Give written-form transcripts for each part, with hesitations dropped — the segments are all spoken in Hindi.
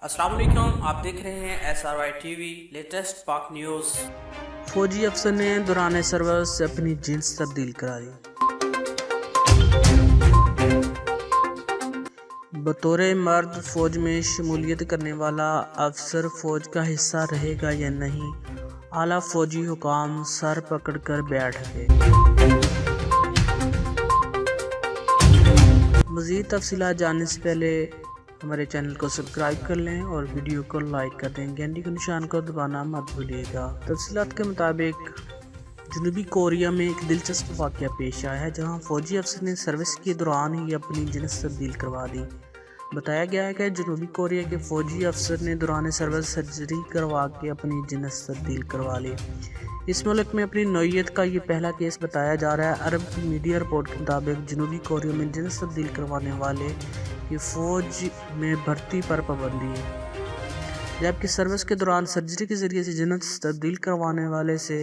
अस्सलाम वालेकुम, आप देख रहे हैं SRY TV लेटेस्ट पाक न्यूज़। फौजी अफसर ने दौरान सर्विस अपनी जिन्स तब्दील करा दी। बतौर मर्द फौज में शमूलियत करने वाला अफसर फौज का हिस्सा रहेगा या नहीं, आला फौजी हुकाम सर पकड़ कर बैठ गए। मज़ीद तफसीलात जानने से पहले हमारे चैनल को सब्सक्राइब कर लें और वीडियो को लाइक कर दें। घंटी के निशान को दबाना मत भूलिएगा। तफसीलात के मुताबिक जनूबी कोरिया में एक दिलचस्प वाक़या पेश आया है, जहां फ़ौजी अफसर ने सर्विस के दौरान ही अपनी जिन्स तब्दील करवा दी। बताया गया है कि जनूबी कोरिया के फ़ौजी अफसर ने दौरान सर्विस सर्जरी करवा के अपनी जिन्स तब्दील करवा ली। इस मुल्क में अपनी नौइयत का ये पहला केस बताया जा रहा है। अरब की मीडिया रिपोर्ट के मुताबिक जनूबी कोरिया में जिन्स तब्दील करवाने वाले की फ़ौज में भर्ती पर पाबंदी है, जबकि सर्विस के दौरान सर्जरी के ज़रिए से जिन्स तब्दील करवाने वाले से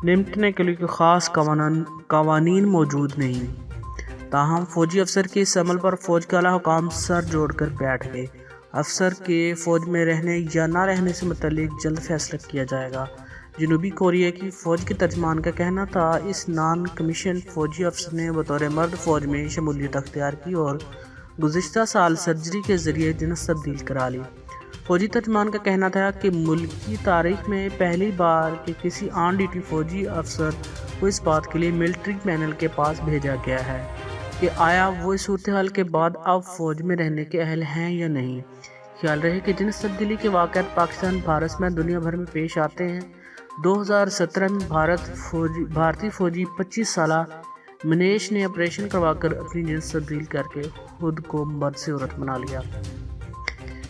निपटने के लिए ख़ास कवानीन मौजूद नहीं। ताहम फ़ौजी अफसर के इस अमल पर फ़ौज का आला हुकाम सर जोड़कर बैठ गए। अफसर के फ़ौज में रहने या ना रहने से मुतल्लिक जल्द फैसला किया जाएगा। जनूबी कोरिया की फ़ौज के तर्जमान का कहना था, इस नॉन कमीशन फ़ौजी अफसर ने बतौर मर्द फ़ौज में शमूलियत अख्तियार की और गुज़िश्ता साल सर्जरी के ज़रिए जिन्स तब्दील करा ली। फ़ौजी तर्जमान का कहना था कि मुल्क की तारीख में पहली बार कि किसी ऑन ड्यूटी फ़ौजी अफसर को इस बात के लिए मिलिट्री पैनल के पास भेजा गया है कि आया वो इस सूरत हाल के बाद अब फ़ौज में रहने के अहल हैं या नहीं। ख्याल रहे कि जिन्स तब्दीली के वाक़यात पाकिस्तान भारत में दुनिया भर में पेश आते हैं। 2017 में भारतीय फ़ौजी 25 साला मनेश ने ऑपरेशन करवाकर अपनी जिन्स तब्दील करके खुद को मर्द से औरत बना लिया।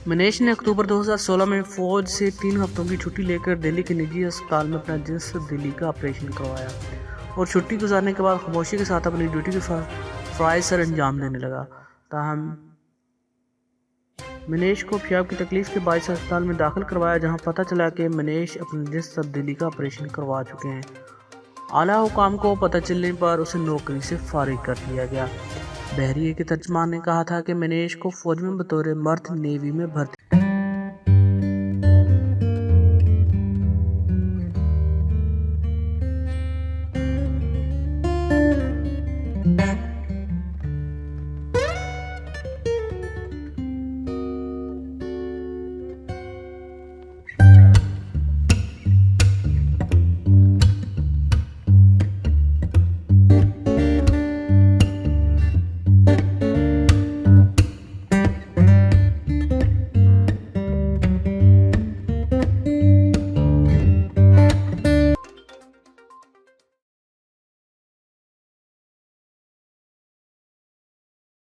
मनेश ने अक्टूबर 2016 में फ़ौज से 3 हफ्तों की छुट्टी लेकर दिल्ली के निजी अस्पताल में अपना जिन्स तब्दीली का ऑपरेशन करवाया और छुट्टी गुजारने के बाद खामोशी के साथ अपनी ड्यूटी के फ़राइज़ सर अंजाम देने लगा। ताहम मनेश को प्याब की तकलीफ के बायस अस्पताल में दाखिल करवाया, जहां पता चला कि मनेश अपनी जिन्स तब्दीली का ऑपरेशन करवा चुके हैं। आला हुकाम को पता चलने पर उसे नौकरी से फारिग कर दिया गया। बहरिए के तर्जमान ने कहा था कि मनेश को फ़ौज में बतौर मर्द नेवी में भर्ती